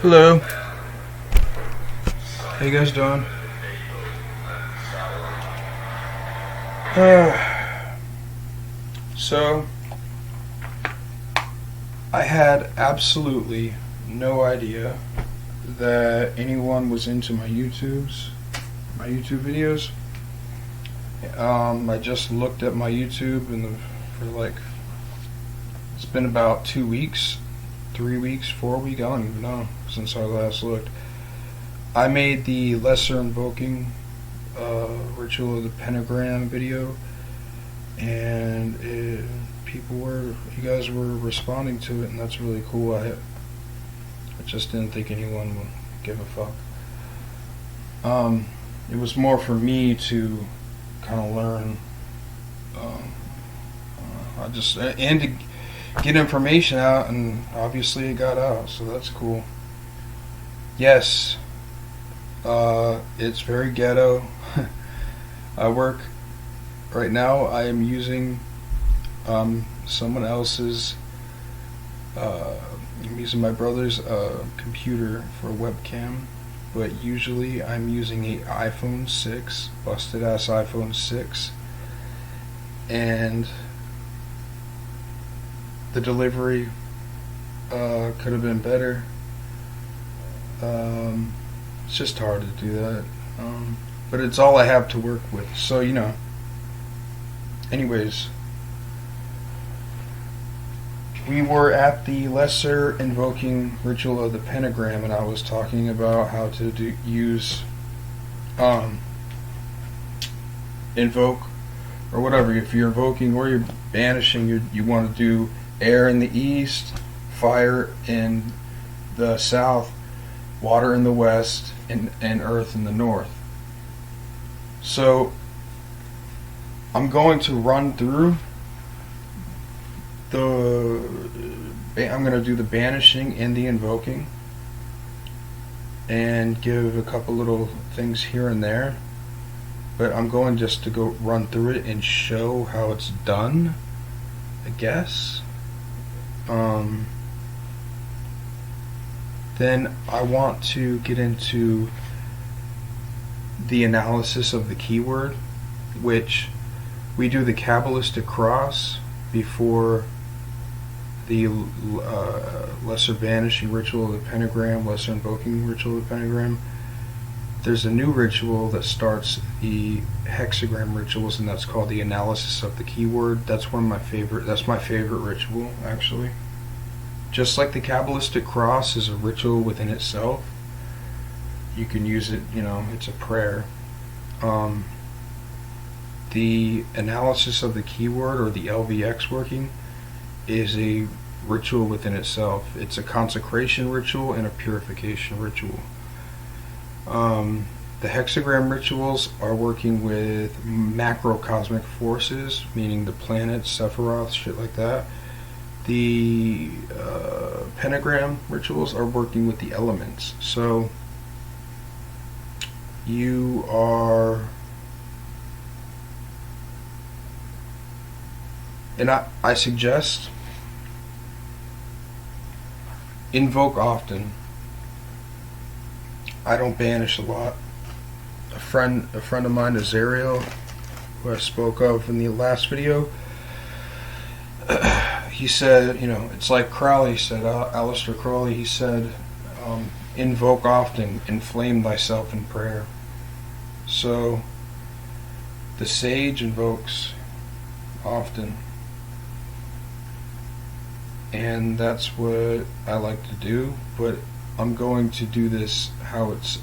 Hello. How you guys doing? So, I had absolutely no idea that anyone was into my YouTube videos. I just looked at my YouTube it's been about 2 weeks, 3 weeks, 4 weeks, I don't even know, since I last looked. I made the Lesser Invoking Ritual of the Pentagram video, and you guys were responding to it, and that's really cool. I just didn't think anyone would give a fuck. It was more for me to kind of learn, and to get information out, and obviously it got out, so that's cool. Yes, it's very ghetto. Right now I am using someone else's, I'm using my brother's computer for a webcam, but usually I'm using a iPhone 6, busted ass iPhone 6, and the delivery could have been better. It's just hard to do that, but it's all I have to work with, so anyways, we were at the Lesser Invoking Ritual of the Pentagram, and I was talking about how to use invoke, or whatever. If you're invoking or you're banishing, you want to do air in the east, fire in the south, water in the west, and earth in the north. So I'm going to run through I'm going to do the banishing and the invoking, and give a couple little things here and there, but I'm going just to go run through it and show how it's done, I guess. Then I want to get into the analysis of the keyword, which we do the Kabbalistic Cross before the Lesser Banishing Ritual of the Pentagram, Lesser Invoking Ritual of the Pentagram. There's a new ritual that starts the hexagram rituals, and that's called the Analysis of the Keyword. That's my favorite ritual, actually. Just like the Kabbalistic Cross is a ritual within itself, you can use it, it's a prayer. The Analysis of the Keyword, or the LVX working, is a ritual within itself. It's a consecration ritual and a purification ritual. The hexagram rituals are working with macrocosmic forces, meaning the planets, Sephiroth, shit like that. The pentagram rituals are working with the elements. So you are, and I suggest invoke often. I don't banish a lot. A friend of mine, Azariel, who I spoke of in the last video, he said, it's like Crowley said, Aleister Crowley, he said, invoke often, inflame thyself in prayer. So the sage invokes often, and that's what I like to do, but I'm going to do this how it's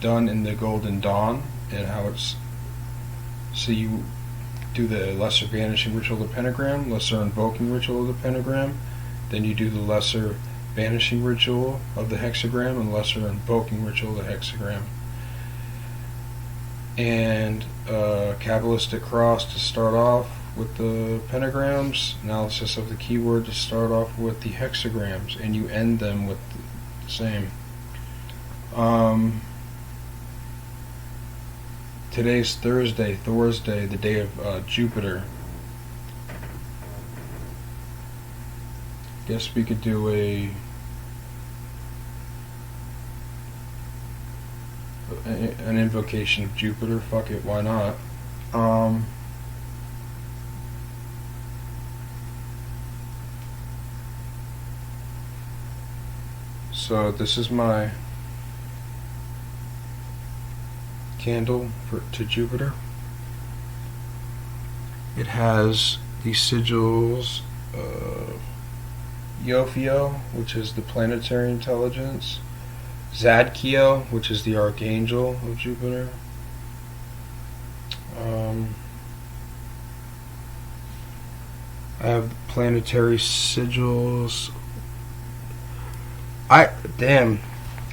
done in the Golden Dawn, and so you do the Lesser Banishing Ritual of the Pentagram, Lesser Invoking Ritual of the Pentagram, then you do the Lesser Banishing Ritual of the Hexagram and Lesser Invoking Ritual of the Hexagram. And Kabbalistic Cross to start off with the pentagrams, Analysis of the Keyword to start off with the hexagrams, and you end them with the same. Today's Thursday, the day of Jupiter. Guess we could do an Invocation of Jupiter. Fuck it, why not? So this is my candle to Jupiter. It has these sigils, Yophio, which is the planetary intelligence, Zadkiel, which is the archangel of Jupiter. I have planetary sigils. I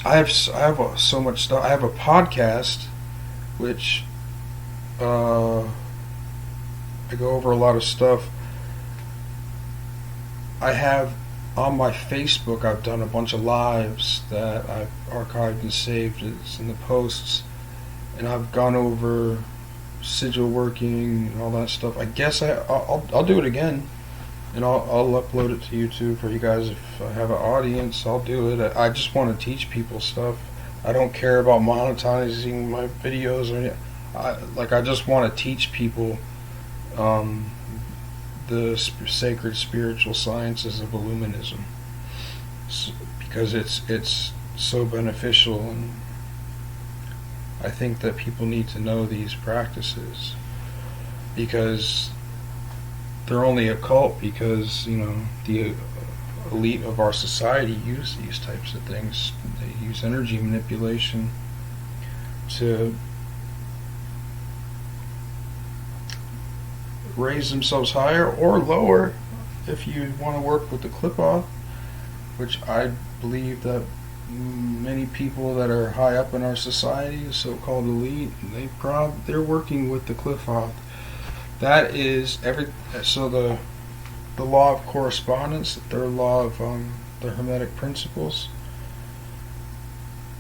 have so much stuff. I have a podcast, which I go over a lot of stuff. I have on my Facebook, I've done a bunch of lives that I've archived and saved. It's in the posts, and I've gone over sigil working and all that stuff. I guess I'll do it again, and I'll upload it to YouTube for you guys. If I have an audience, I'll do it. I just want to teach people stuff. I don't care about monetizing my videos or anything. I just want to teach people the sacred spiritual sciences of Illuminism, because it's so beneficial, and I think that people need to know these practices, because they're only occult because, you know, the elite of our society use these types of things. They use energy manipulation to raise themselves higher or lower. If you want to work with the clip-off, which I believe that many people that are high up in our society, the so-called elite, they're working with the clip-off. That is so the law of correspondence, the third law of the Hermetic principles,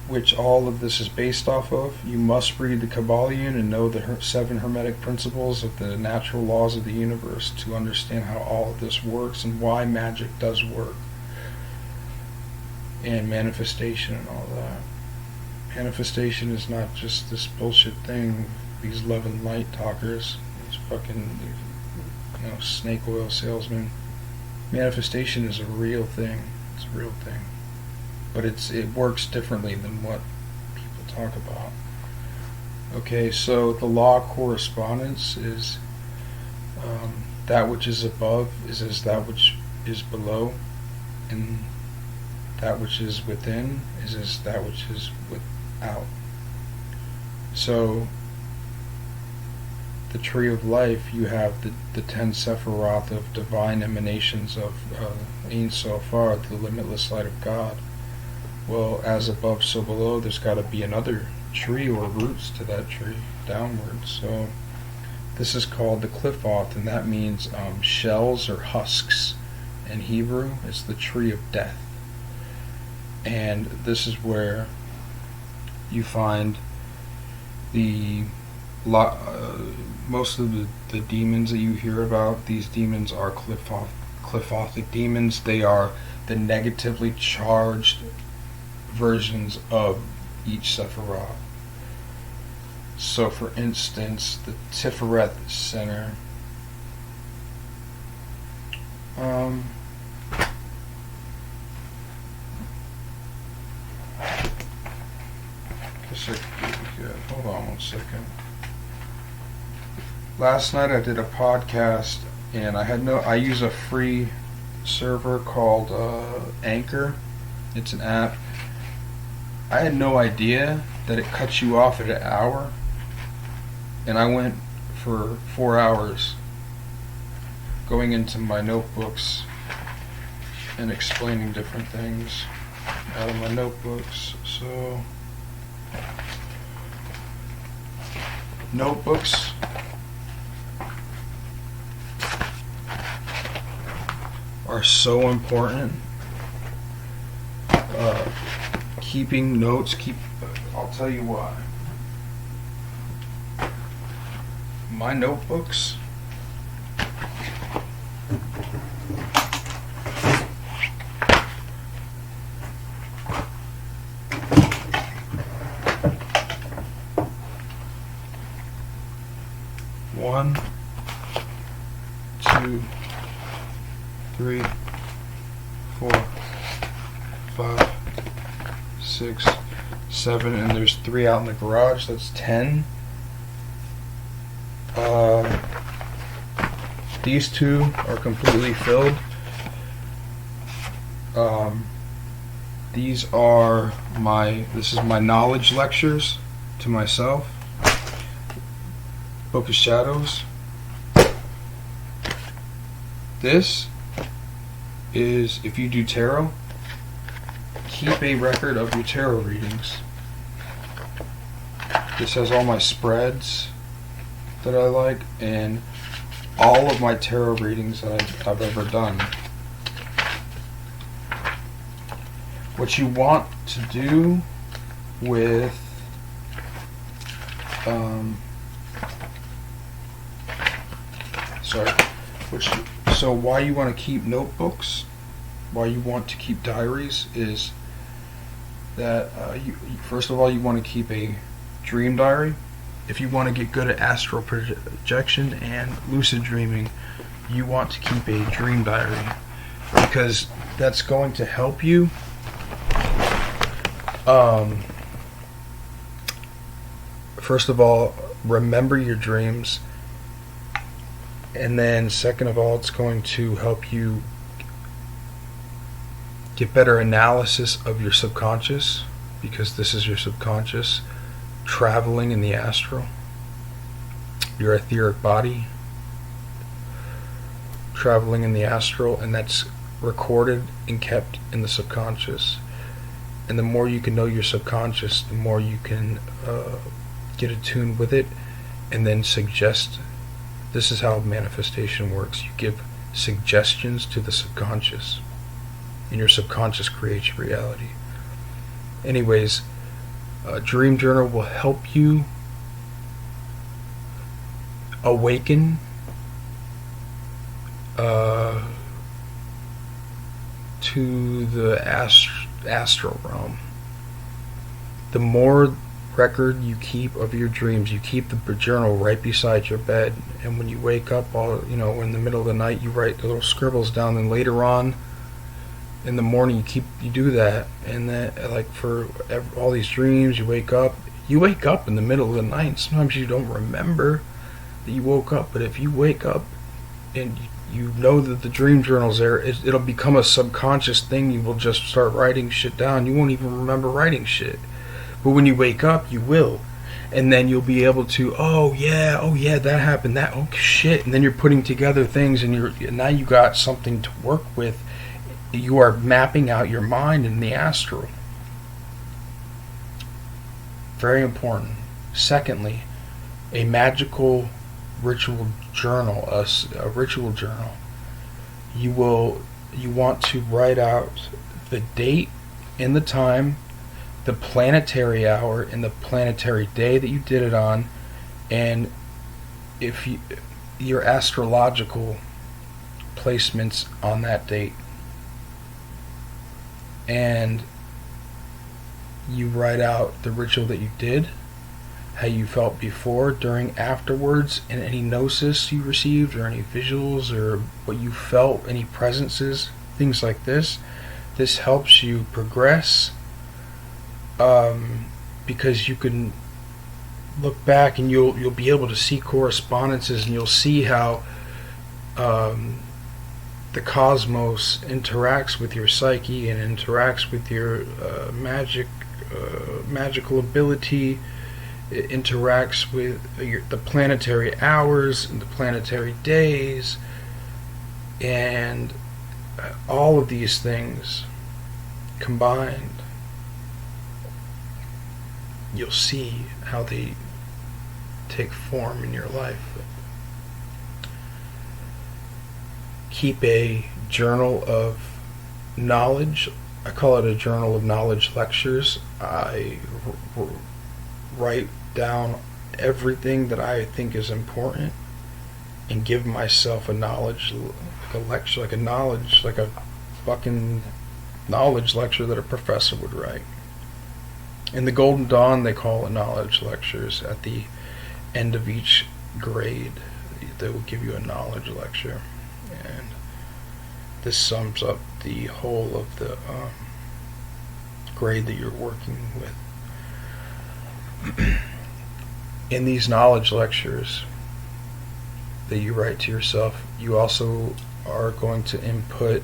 which all of this is based off of. You must read the Kabbalion and know the 7 Hermetic principles of the natural laws of the universe to understand how all of this works and why magic does work, and manifestation and all that. Manifestation is not just this bullshit thing, these love and light talkers, these fucking, you know, snake oil salesmen. Manifestation is a real thing. It's a real thing. But it works differently than what people talk about. Okay, so the law of correspondence is that which is above is as that which is below, and that which is within is as that which is without. So the tree of life, you have the 10 Sephiroth of divine emanations of Ein Sof, the limitless light of God. Well, as above, so below, there's got to be another tree or roots to that tree downward. So this is called the cliff-off, and that means shells or husks in Hebrew. It's the tree of death. And this is where you find most of the demons that you hear about. These demons are cliff-offic demons. They are the negatively charged versions of each Sephiroth. So for instance, the Tiferet Center, hold on one second. Last night I did a podcast, and I use a free server called Anchor. It's an app. I had no idea that it cuts you off at an hour, and I went for 4 hours going into my notebooks and explaining different things out of my notebooks. So notebooks are so important. Keeping notes, I'll tell you why. My notebooks 1, 2, 3, 4, 5, 6, 7, and there's 3 out in the garage. That's 10. These 2 are completely filled. This is my knowledge lectures to myself. Book of Shadows. This is, if you do tarot, keep a record of your tarot readings. This has all my spreads that I like and all of my tarot readings that I've ever done. What you want to do with so why you want to keep notebooks, why you want to keep diaries, is that first of all, you want to keep a dream diary. If you want to get good at astral projection and lucid dreaming, you want to keep a dream diary, because that's going to help you first of all, remember your dreams, and then second of all, it's going to help you get better analysis of your subconscious, because this is your subconscious traveling in the astral, your etheric body traveling in the astral, and that's recorded and kept in the subconscious. And the more you can know your subconscious, the more you can get attuned with it, and then suggest. This is how manifestation works. You give suggestions to the subconscious, and your subconscious creates your reality. Anyways, a dream journal will help you awaken to the astral realm. The more record you keep of your dreams, you keep the journal right beside your bed, and when you wake up, in the middle of the night, you write the little scribbles down, and later on in the morning you do that, and then for all these dreams, you wake up in the middle of the night. Sometimes you don't remember that you woke up, but if you wake up and you know that the dream journal's there, it'll become a subconscious thing. You will just start writing shit down. You won't even remember writing shit. But when you wake up, you will. And then you'll be able to, oh yeah, that happened, oh shit. And then you're putting together things, and now you got something to work with. You are mapping out your mind in the astral. Very important. Secondly, a magical ritual journal, a ritual journal. You want to write out the date and the time, the planetary hour and the planetary day that you did it on, and if your astrological placements on that date. And you write out the ritual that you did, how you felt before, during, afterwards, and any gnosis you received, or any visuals, or what you felt, any presences, things like this. This helps you progress, because you can look back and you'll be able to see correspondences, and you'll see how the cosmos interacts with your psyche and interacts with your magical ability. It interacts with the planetary hours and the planetary days, and all of these things combined, you'll see how they take form in your life. Keep a journal of knowledge. I call it a journal of knowledge lectures. I write down everything that I think is important and give myself a knowledge, like a lecture, like a fucking knowledge lecture that a professor would write. In the Golden Dawn, they call it knowledge lectures at the end of each grade. they will give you a knowledge lecture, and this sums up the whole of the grade that you're working with. In these knowledge lectures that you write to yourself, you also are going to input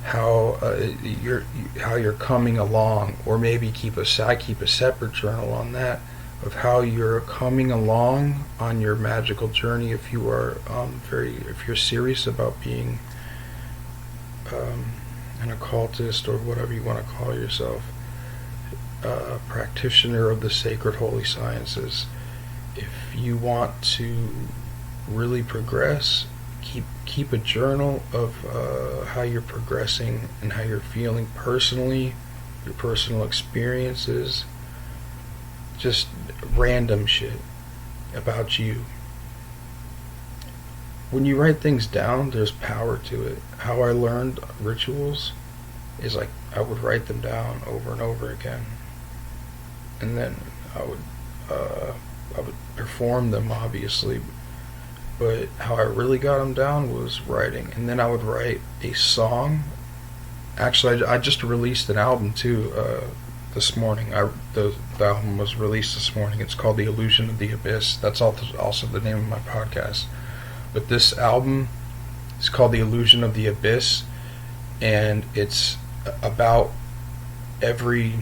how you're coming along, or maybe I keep a separate journal on that, of how you're coming along on your magical journey. If you are if you're serious about being an occultist, or whatever you want to call yourself, a practitioner of the sacred holy sciences, if you want to really progress, keep a journal of how you're progressing and how you're feeling personally, your personal experiences, just random shit about you. When you write things down, there's power to it. How I learned rituals is like I would write them down over and over again, and then I would perform them, obviously. But how I really got them down was writing, and then I would write a song. Actually, I just released an album too this morning. The album was released this morning. It's called The Illusion of the Abyss. That's also the name of my podcast. But this album is called The Illusion of the Abyss, and it's about every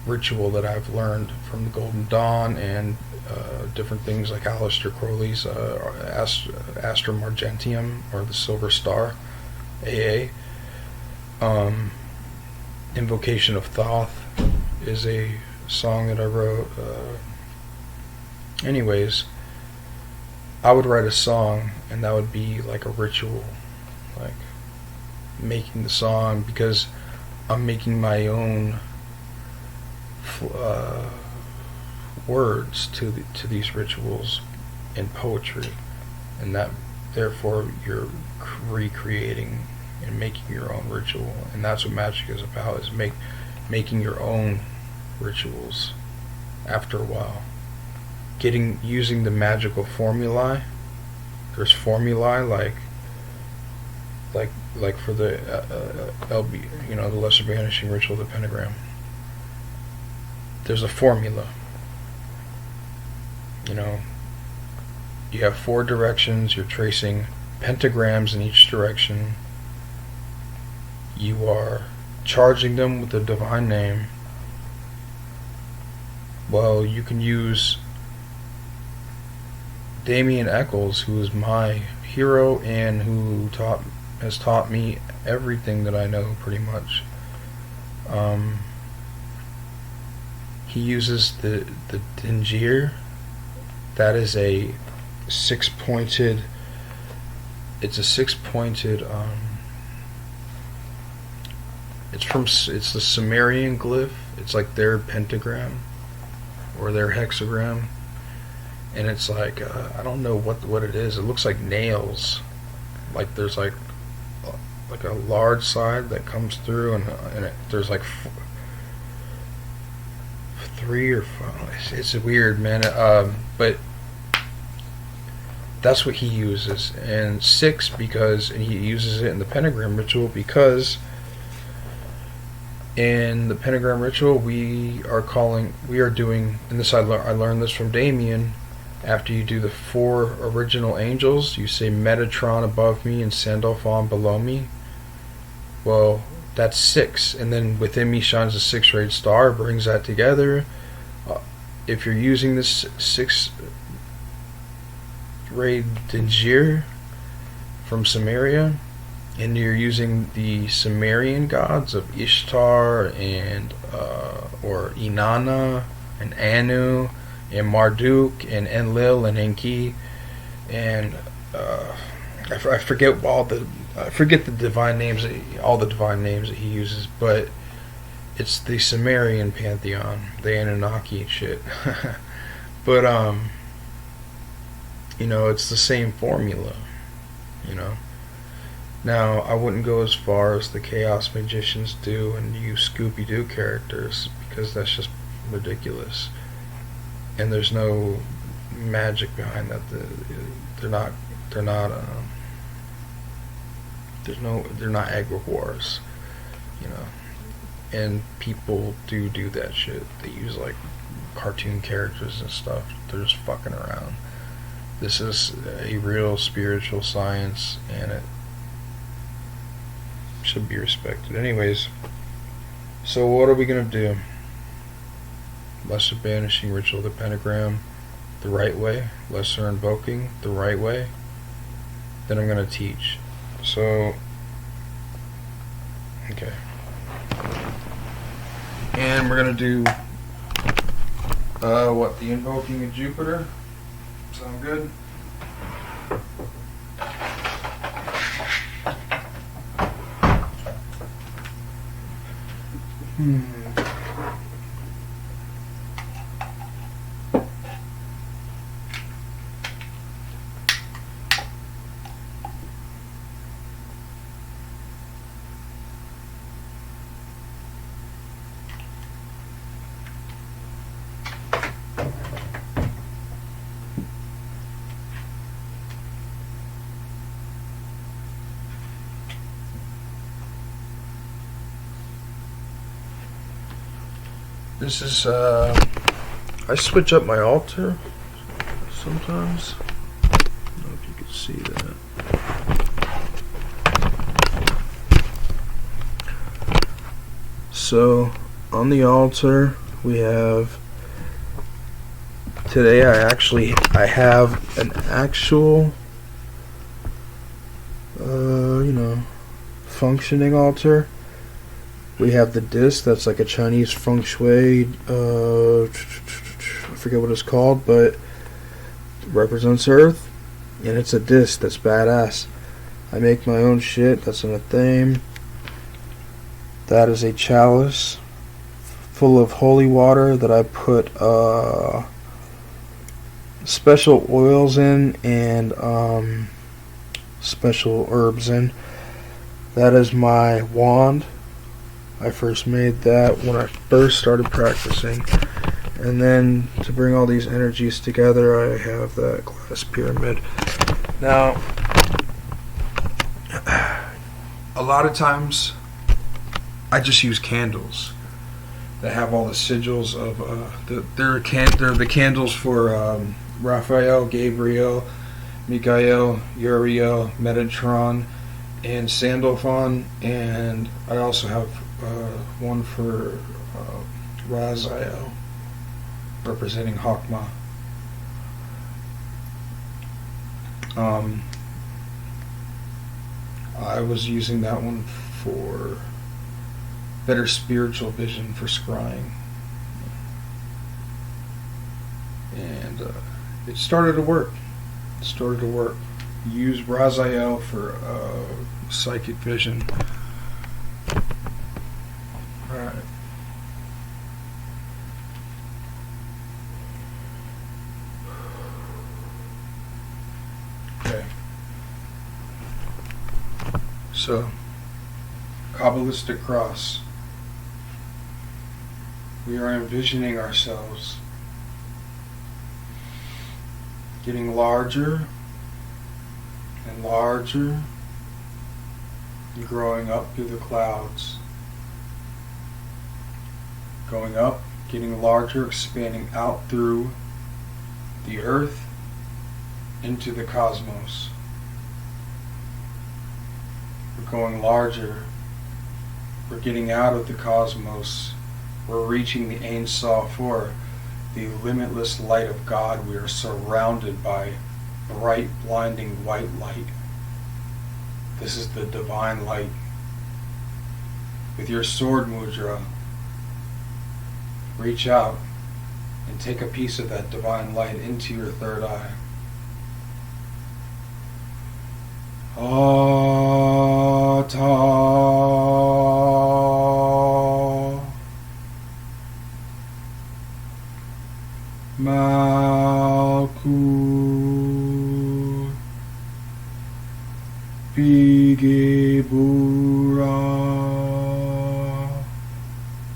ritual that I've learned from the Golden Dawn, and different things like Aleister Crowley's Astrum Argentium, or the Silver Star, AA. Invocation of Thoth is a song that I wrote. Anyways, I would write a song, and that would be like a ritual, like making the song, because I'm making my own words to these rituals in poetry, and that therefore you're recreating and making your own ritual. And that's what magic is about, is making your own rituals after a while. Using the magical formulae. There's formulae like for the LB, the Lesser Banishing Ritual, the Pentagram. There's a formula. You have 4 directions. You're tracing pentagrams in each direction. You are charging them with the divine name. Well, you can use Damien Eccles, who is my hero and who has taught me everything that I know, pretty much. He uses the Dingir. That is a 6-pointed. It's a 6-pointed. It's the Sumerian glyph. It's like their pentagram or their hexagram, and it's like I don't know what it is. It looks like nails. Like there's like a large side that comes through, and there's like 3 or 5. It's weird, man. But that's what he uses. And 6 and he uses it in the pentagram ritual, because in the pentagram ritual we are doing, and this I learned this from Damien. After you do the 4 original angels, you say Metatron above me and Sandalphon below me. Well, that's 6, and then within me shines a 6-rayed star, brings that together. If you're using this 6-rayed Dingir from Sumeria, and you're using the Sumerian gods of Ishtar and or Inanna and Anu and Marduk and Enlil and Enki, and I forget the divine names, all the divine names that he uses, but it's the Sumerian pantheon, the Anunnaki and shit. But it's the same formula, Now, I wouldn't go as far as the Chaos Magicians do and use Scooby-Doo characters, because that's just ridiculous. And there's no magic behind that. They're not They're not. They're not egregores, you know. And people do that shit. They use like cartoon characters and stuff. They're just fucking around. This is a real spiritual science, and it should be respected. Anyways, so what are we gonna do? Lesser banishing ritual of the pentagram the right way. Lesser invoking the right way. Then I'm gonna teach. So, okay. And we're gonna do the Invoking of Jupiter. Sound good? This is, I switch up my altar sometimes. I don't know if you can see that. So, on the altar, we have, today I have an actual, functioning altar. We have the disc that's like a Chinese feng shui, I forget what it's called, but it represents Earth, and it's a disc that's badass. I make my own shit, that's in a theme. That is a chalice full of holy water that I put special oils in and special herbs in. That is my wand. I first made that when I first started practicing. And then to bring all these energies together, I have that glass pyramid. Now, a lot of times I just use candles that have all the sigils of they're the candles for Raphael, Gabriel, Michael, Uriel, Metatron, and Sandalphon, and I also have one for Raziel, representing Hakma. I was using that one for better spiritual vision for scrying, and it started to work. Use Raziel for psychic vision. Alright. Okay. So, Kabbalistic Cross. We are envisioning ourselves getting larger and larger and growing up through the clouds. Going up, getting larger, expanding out through the earth into the cosmos. We're going larger. We're getting out of the cosmos. We're reaching the Ein Sof, or the limitless light of God. We are surrounded by bright, blinding white light. This is the divine light. With your sword mudra, reach out and take a piece of that divine light into your third eye. Ata Malkut Bigebura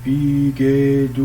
Bigedula